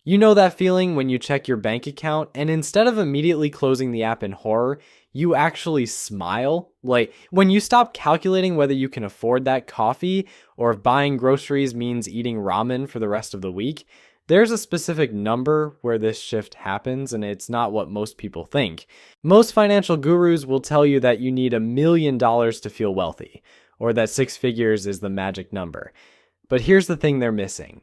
You know that feeling when you check your bank account and instead of immediately closing the app in horror, you actually smile? Like when you stop calculating whether you can afford that coffee or if buying groceries means eating ramen for the rest of the week. There's a specific number where this shift happens, and it's not what most people think. Most financial gurus will tell you that you need $1 million to feel wealthy, or that 6 figures is the magic number. But here's the thing they're missing.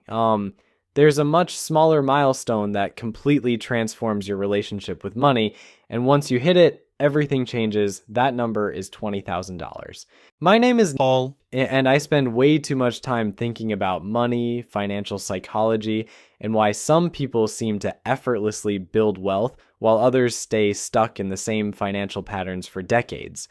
There's a much smaller milestone that completely transforms your relationship with money, and once you hit it, everything changes. That number is $20,000. My name is Paul, and I spend way too much time thinking about money, financial psychology, and why some people seem to effortlessly build wealth while others stay stuck in the same financial patterns for decades.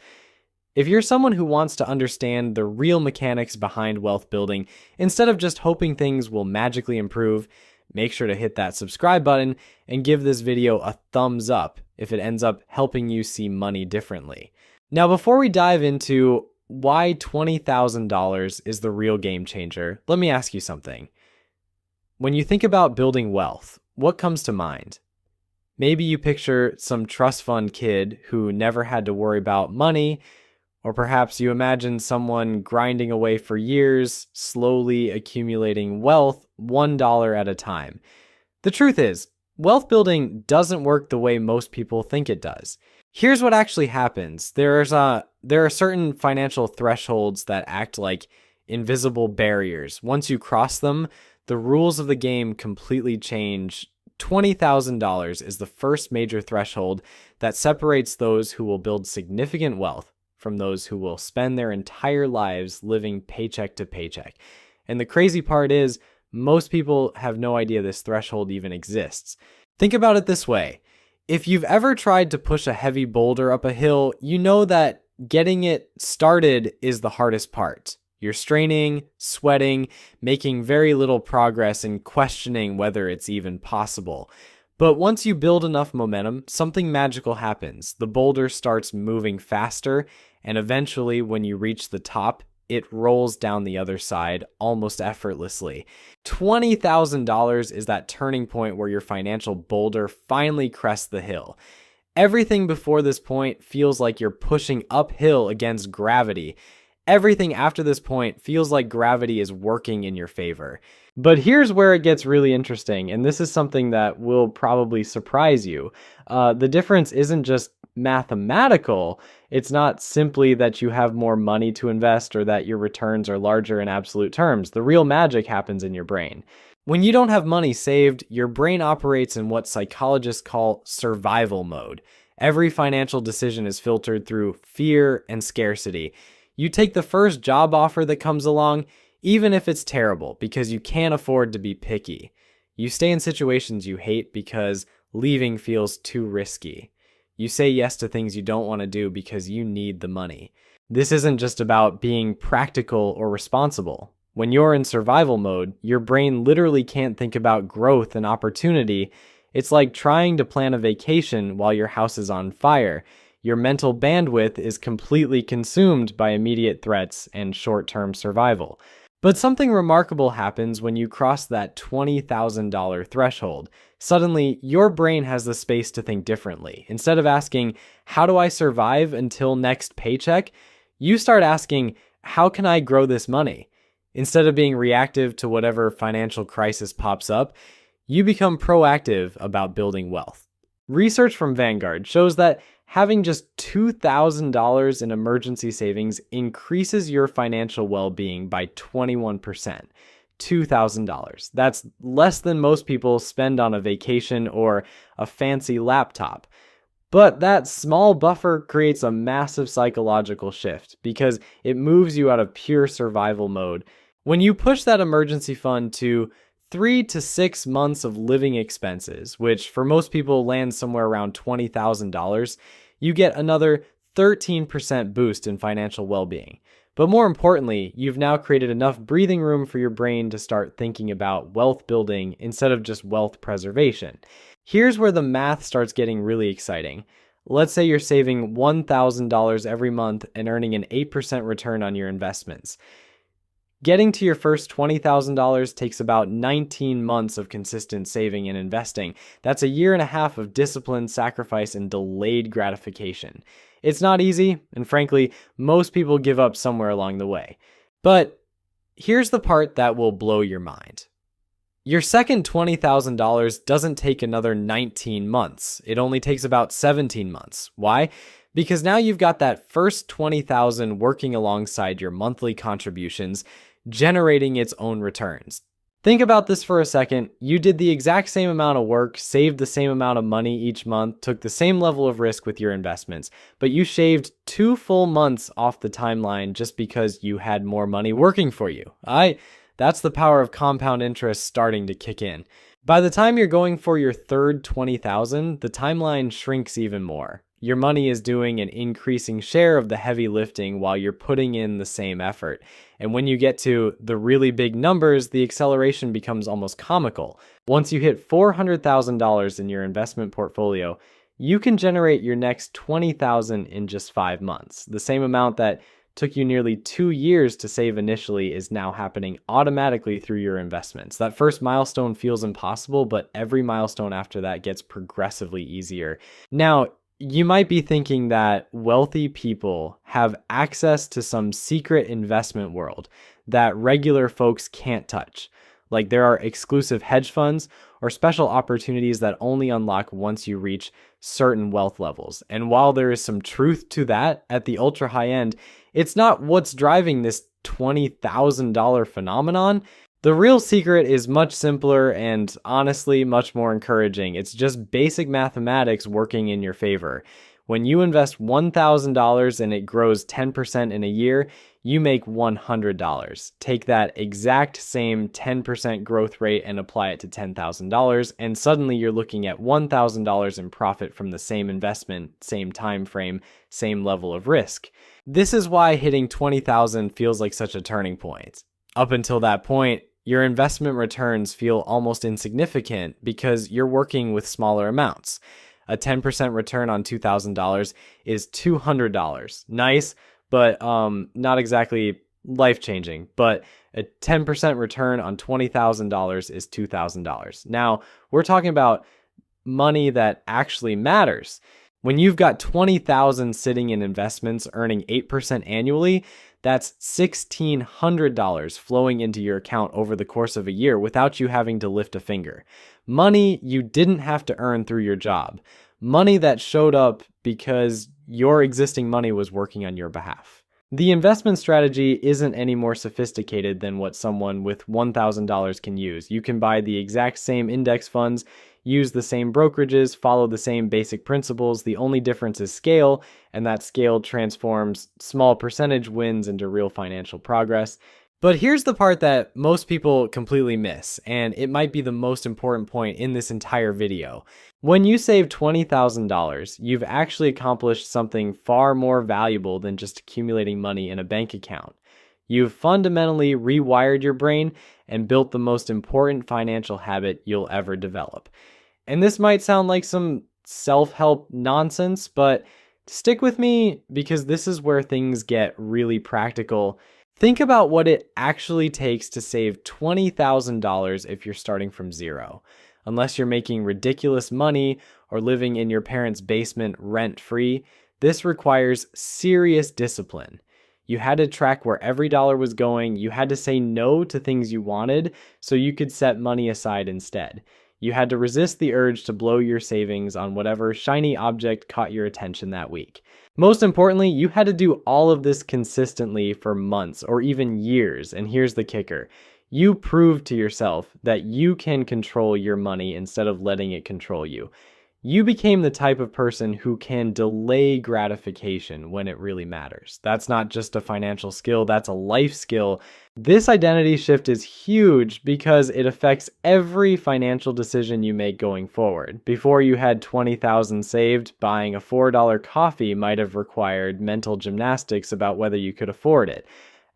If you're someone who wants to understand the real mechanics behind wealth building, instead of just hoping things will magically improve, make sure to hit that subscribe button and give this video a thumbs up if it ends up helping you see money differently. Now, before we dive into why $20,000 is the real game changer, let me ask you something. When you think about building wealth, what comes to mind? Maybe you picture some trust fund kid who never had to worry about money, or perhaps you imagine someone grinding away for years, slowly accumulating wealth $1 at a time. The truth is, wealth building doesn't work the way most people think it does. Here's what actually happens. There are certain financial thresholds that act like invisible barriers. Once you cross them, the rules of the game completely change. $20,000 is the first major threshold that separates those who will build significant wealth from those who will spend their entire lives living paycheck to paycheck. And the crazy part is, most people have no idea this threshold even exists. Think about it this way. If you've ever tried to push a heavy boulder up a hill, you know that getting it started is the hardest part. You're straining, sweating, making very little progress, and questioning whether it's even possible. But once you build enough momentum, something magical happens. The boulder starts moving faster, and eventually, when you reach the top, it rolls down the other side almost effortlessly. $20,000 is that turning point where your financial boulder finally crests the hill. Everything before this point feels like you're pushing uphill against gravity. Everything after this point feels like gravity is working in your favor. But here's where it gets really interesting, and this is something that will probably surprise you. The difference isn't just mathematical. It's not simply that you have more money to invest or that your returns are larger in absolute terms. The real magic happens in your brain. When you don't have money saved, your brain operates in what psychologists call survival mode. Every financial decision is filtered through fear and scarcity. You take the first job offer that comes along, even if it's terrible, because you can't afford to be picky. You stay in situations you hate because leaving feels too risky. You say yes to things you don't want to do because you need the money. This isn't just about being practical or responsible. When you're in survival mode, your brain literally can't think about growth and opportunity. It's like trying to plan a vacation while your house is on fire. Your mental bandwidth is completely consumed by immediate threats and short-term survival. But something remarkable happens when you cross that $20,000 threshold. Suddenly, your brain has the space to think differently. Instead of asking, how do I survive until next paycheck? You start asking, how can I grow this money? Instead of being reactive to whatever financial crisis pops up, you become proactive about building wealth. Research from Vanguard shows that having just $2,000 in emergency savings increases your financial well-being by 21%. $2,000. That's less than most people spend on a vacation or a fancy laptop. But that small buffer creates a massive psychological shift because it moves you out of pure survival mode. When you push that emergency fund to 3 to 6 months of living expenses, which for most people lands somewhere around $20,000, you get another 13% boost in financial well-being. But more importantly, you've now created enough breathing room for your brain to start thinking about wealth building instead of just wealth preservation. Here's where the math starts getting really exciting. Let's say you're saving $1,000 every month and earning an 8% return on your investments. Getting to your first $20,000 takes about 19 months of consistent saving and investing. That's a year and a half of discipline, sacrifice, and delayed gratification. It's not easy, and frankly, most people give up somewhere along the way. But here's the part that will blow your mind. Your second $20,000 doesn't take another 19 months. It only takes about 17 months. Why? Because now you've got that first $20,000 working alongside your monthly contributions, generating its own returns. Think about this for a second. You did the exact same amount of work, saved the same amount of money each month, took the same level of risk with your investments, but you shaved 2 full months off the timeline just because you had more money working for you. That's the power of compound interest starting to kick in. By the time you're going for your third $20,000, the timeline shrinks even more. Your money is doing an increasing share of the heavy lifting while you're putting in the same effort. And when you get to the really big numbers, the acceleration becomes almost comical. Once you hit $400,000 in your investment portfolio, you can generate your next $20,000 in just 5 months. The same amount that took you nearly 2 years to save initially is now happening automatically through your investments. That first milestone feels impossible, but every milestone after that gets progressively easier. Now, you might be thinking that wealthy people have access to some secret investment world that regular folks can't touch. Like there are exclusive hedge funds or special opportunities that only unlock once you reach certain wealth levels. And while there is some truth to that at the ultra high end, it's not what's driving this $20,000 phenomenon. The real secret is much simpler and honestly much more encouraging. It's just basic mathematics working in your favor. When you invest $1,000 and it grows 10% in a year, you make $100. Take that exact same 10% growth rate and apply it to $10,000, and suddenly you're looking at $1,000 in profit from the same investment, same time frame, same level of risk. This is why hitting $20,000 feels like such a turning point. Up until that point, your investment returns feel almost insignificant because you're working with smaller amounts. A 10% return on $2,000 is $200. Nice, but not exactly life-changing. But a 10% return on $20,000 is $2,000. Now, we're talking about money that actually matters. When you've got $20,000 sitting in investments earning 8% annually, that's $1,600 flowing into your account over the course of a year without you having to lift a finger. Money you didn't have to earn through your job. Money that showed up because your existing money was working on your behalf. The investment strategy isn't any more sophisticated than what someone with $1,000 can use. You can buy the exact same index funds, use the same brokerages, follow the same basic principles. The only difference is scale, and that scale transforms small percentage wins into real financial progress. But here's the part that most people completely miss, and it might be the most important point in this entire video. When you save $20,000, you've actually accomplished something far more valuable than just accumulating money in a bank account. You've fundamentally rewired your brain and built the most important financial habit you'll ever develop. And this might sound like some self-help nonsense, but stick with me because this is where things get really practical. Think about what it actually takes to save $20,000 if you're starting from zero. Unless you're making ridiculous money or living in your parents' basement rent-free, this requires serious discipline. You had to track where every dollar was going. You had to say no to things you wanted so you could set money aside instead. You had to resist the urge to blow your savings on whatever shiny object caught your attention that week. Most importantly, you had to do all of this consistently for months or even years. And here's the kicker. You proved to yourself that you can control your money instead of letting it control you. You became the type of person who can delay gratification when it really matters. That's not just a financial skill, that's a life skill. This identity shift is huge because it affects every financial decision you make going forward. Before you had $20,000 saved, buying a $4 coffee might have required mental gymnastics about whether you could afford it.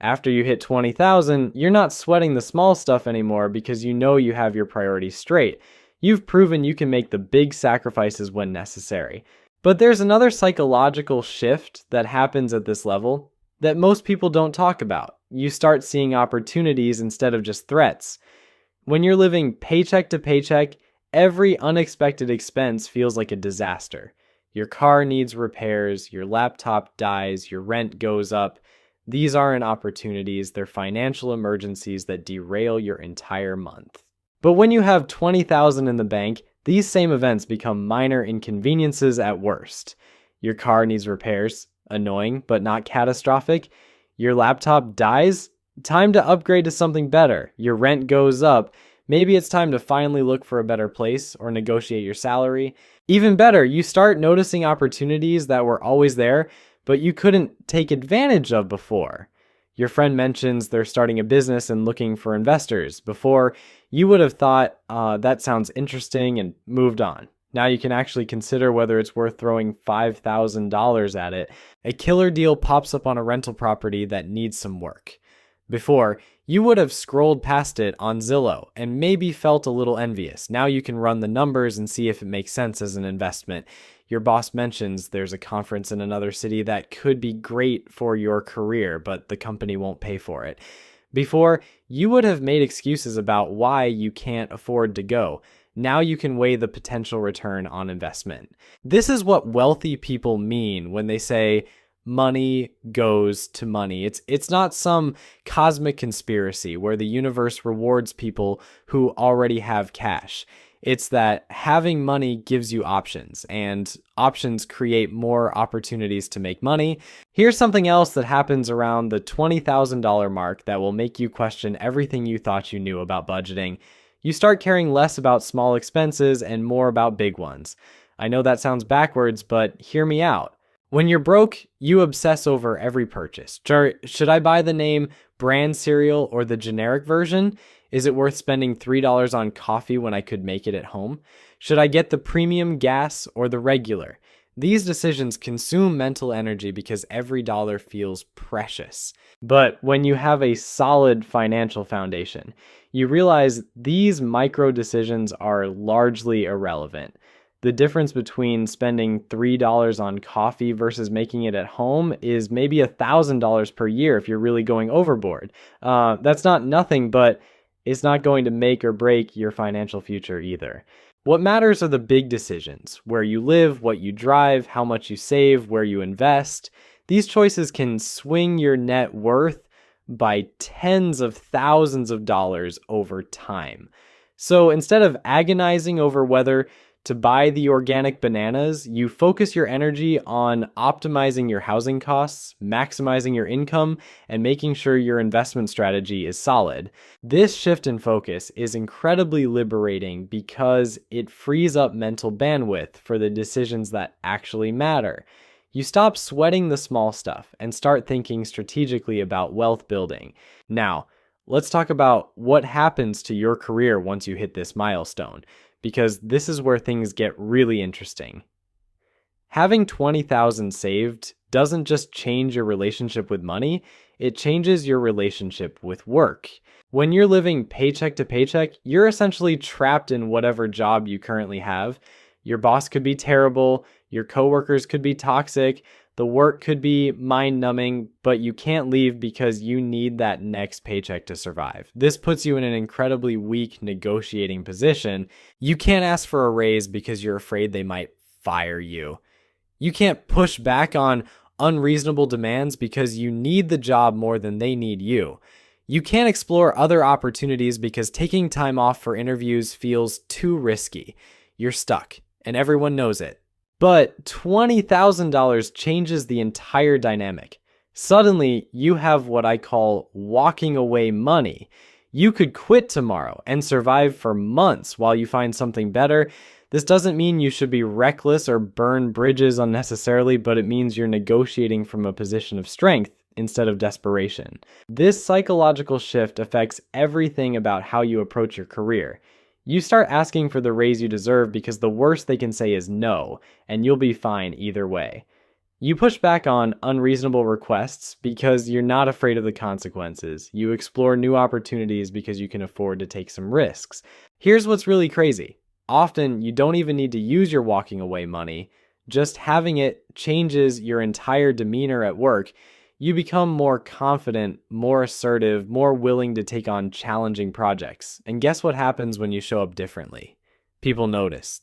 After you hit $20,000, you're not sweating the small stuff anymore because you know you have your priorities straight. You've proven you can make the big sacrifices when necessary. But there's another psychological shift that happens at this level that most people don't talk about. you start seeing opportunities instead of just threats. When you're living paycheck to paycheck, every unexpected expense feels like a disaster. Your car needs repairs, your laptop dies, your rent goes up. These aren't opportunities, they're financial emergencies that derail your entire month. But when you have $20,000 in the bank, these same events become minor inconveniences at worst. Your car needs repairs, annoying but not catastrophic. Your laptop dies, time to upgrade to something better. Your rent goes up, maybe it's time to finally look for a better place or negotiate your salary. Even better, you start noticing opportunities that were always there, but you couldn't take advantage of before. Your friend mentions they're starting a business and looking for investors. Before, you would have thought, that sounds interesting, and moved on. Now you can actually consider whether it's worth throwing $5,000 at it. A killer deal pops up on a rental property that needs some work. Before, you would have scrolled past it on Zillow and maybe felt a little envious. Now you can run the numbers and see if it makes sense as an investment. Your boss mentions there's a conference in another city that could be great for your career, but the company won't pay for it. Before, you would have made excuses about why you can't afford to go. Now you can weigh the potential return on investment. This is what wealthy people mean when they say, money goes to money. It's not some cosmic conspiracy where the universe rewards people who already have cash. It's that having money gives you options, and options create more opportunities to make money. Here's something else that happens around the $20,000 mark that will make you question everything you thought you knew about budgeting. You start caring less about small expenses and more about big ones. I know that sounds backwards, but hear me out. When you're broke, you obsess over every purchase. Should I buy the name brand cereal or the generic version? Is it worth spending $3 on coffee when I could make it at home? Should I get the premium gas or the regular? These decisions consume mental energy because every dollar feels precious. But when you have a solid financial foundation, you realize these micro decisions are largely irrelevant. The difference between spending $3 on coffee versus making it at home is maybe $1,000 per year if you're really going overboard. That's not nothing, but it's not going to make or break your financial future either. What matters are the big decisions: where you live, what you drive, how much you save, where you invest. These choices can swing your net worth by tens of thousands of dollars over time. So instead of agonizing over whether to buy the organic bananas, you focus your energy on optimizing your housing costs, maximizing your income, and making sure your investment strategy is solid. This shift in focus is incredibly liberating because it frees up mental bandwidth for the decisions that actually matter. You stop sweating the small stuff and start thinking strategically about wealth building. Now, let's talk about what happens to your career once you hit this milestone, because this is where things get really interesting. Having $20,000 saved doesn't just change your relationship with money, it changes your relationship with work. When you're living paycheck to paycheck, you're essentially trapped in whatever job you currently have. Your boss could be terrible, your coworkers could be toxic, the work could be mind-numbing, but you can't leave because you need that next paycheck to survive. This puts you in an incredibly weak negotiating position. You can't ask for a raise because you're afraid they might fire you. You can't push back on unreasonable demands because you need the job more than they need you. You can't explore other opportunities because taking time off for interviews feels too risky. You're stuck, and everyone knows it. But $20,000 changes the entire dynamic. Suddenly, you have what I call walking away money. You could quit tomorrow and survive for months while you find something better. This doesn't mean you should be reckless or burn bridges unnecessarily, but it means you're negotiating from a position of strength instead of desperation. This psychological shift affects everything about how you approach your career. You start asking for the raise you deserve because the worst they can say is no, and you'll be fine either way. You push back on unreasonable requests because you're not afraid of the consequences. You explore new opportunities because you can afford to take some risks. Here's what's really crazy. Often, you don't even need to use your walking away money. Just having it changes your entire demeanor at work. You become more confident, more assertive, more willing to take on challenging projects. And guess what happens when you show up differently? People notice.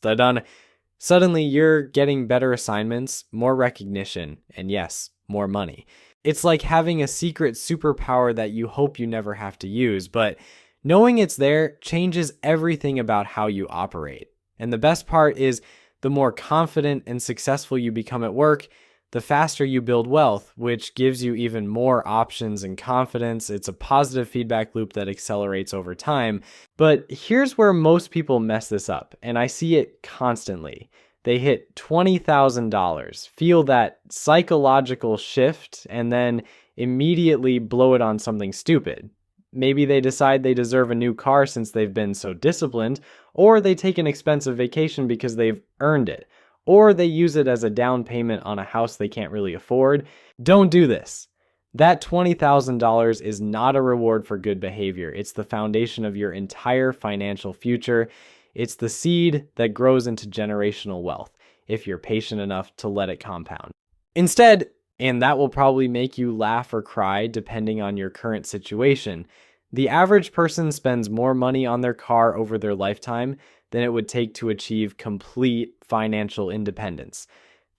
Suddenly you're getting better assignments, more recognition, and yes, more money. It's like having a secret superpower that you hope you never have to use, but knowing it's there changes everything about how you operate. And the best part is the more confident and successful you become at work, the faster you build wealth, which gives you even more options and confidence. It's a positive feedback loop that accelerates over time. But here's where most people mess this up, and I see it constantly. They hit $20,000, feel that psychological shift, and then immediately blow it on something stupid. Maybe they decide they deserve a new car since they've been so disciplined, or they take an expensive vacation because they've earned it, or they use it as a down payment on a house they can't really afford. Don't do this. That $20,000 is not a reward for good behavior. It's the foundation of your entire financial future. It's the seed that grows into generational wealth if you're patient enough to let it compound. Instead, and that will probably make you laugh or cry depending on your current situation, the average person spends more money on their car over their lifetime than it would take to achieve complete financial independence.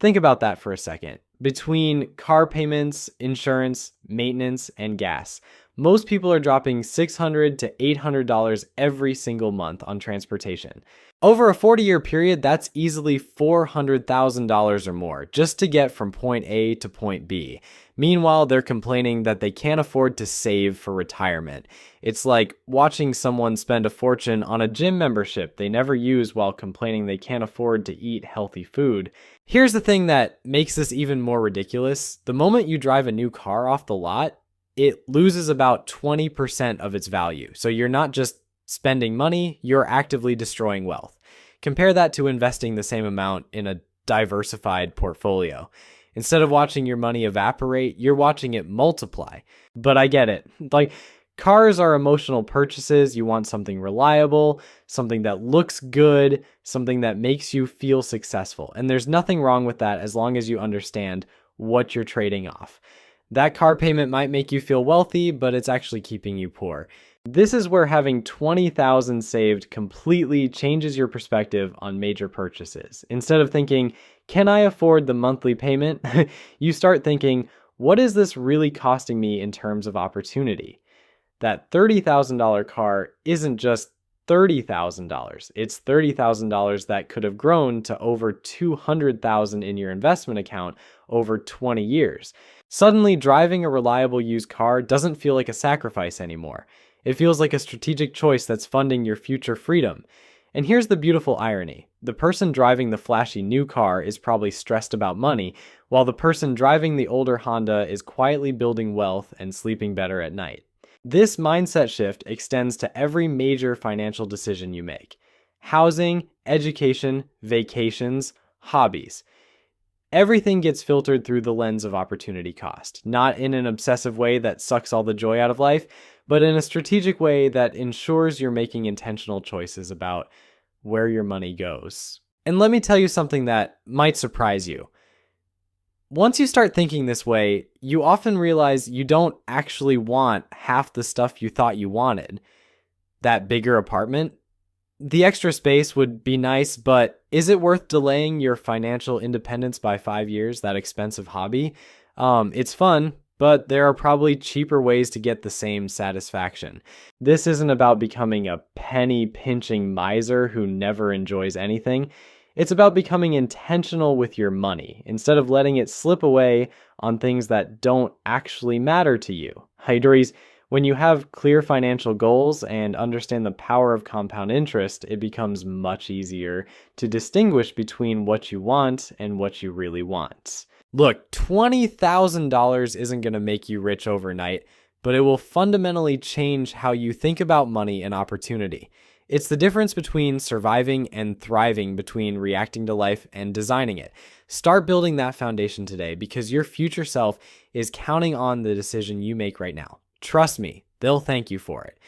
Think about that for a second. Between car payments, insurance, maintenance, and gas, most people are dropping $600 to $800 every single month on transportation. Over a 40-year period, that's easily $400,000 or more just to get from point A to point B. Meanwhile, they're complaining that they can't afford to save for retirement. It's like watching someone spend a fortune on a gym membership they never use while complaining they can't afford to eat healthy food. Here's the thing that makes this even more ridiculous. The moment you drive a new car off the lot, it loses about 20% of its value. So you're not just spending money, you're actively destroying wealth. Compare that to investing the same amount in a diversified portfolio. Instead of watching your money evaporate, you're watching it multiply. But I get it. Like, cars are emotional purchases. You want something reliable, something that looks good, something that makes you feel successful. And there's nothing wrong with that as long as you understand what you're trading off. That car payment might make you feel wealthy, but it's actually keeping you poor. This is where having $20,000 saved completely changes your perspective on major purchases. Instead of thinking, can I afford the monthly payment? You start thinking, what is this really costing me in terms of opportunity? That $30,000 car isn't just $30,000. It's $30,000 that could have grown to over $200,000 in your investment account over 20 years. Suddenly, driving a reliable used car doesn't feel like a sacrifice anymore. It feels like a strategic choice that's funding your future freedom. And here's the beautiful irony. The person driving the flashy new car is probably stressed about money, while the person driving the older Honda is quietly building wealth and sleeping better at night. This mindset shift extends to every major financial decision you make. Housing, education, vacations, hobbies. Everything gets filtered through the lens of opportunity cost, not in an obsessive way that sucks all the joy out of life, but in a strategic way that ensures you're making intentional choices about where your money goes. And let me tell you something that might surprise you. Once you start thinking this way, you often realize you don't actually want half the stuff you thought you wanted. That bigger apartment, the extra space would be nice, but is it worth delaying your financial independence by 5 years, that expensive hobby? It's fun, but there are probably cheaper ways to get the same satisfaction. This isn't about becoming a penny-pinching miser who never enjoys anything. It's about becoming intentional with your money instead of letting it slip away on things that don't actually matter to you. Hydris, when you have clear financial goals and understand the power of compound interest, it becomes much easier to distinguish between what you want and what you really want. Look, $20,000 isn't going to make you rich overnight, but it will fundamentally change how you think about money and opportunity. It's the difference between surviving and thriving, between reacting to life and designing it. Start building that foundation today because your future self is counting on the decision you make right now. Trust me, they'll thank you for it.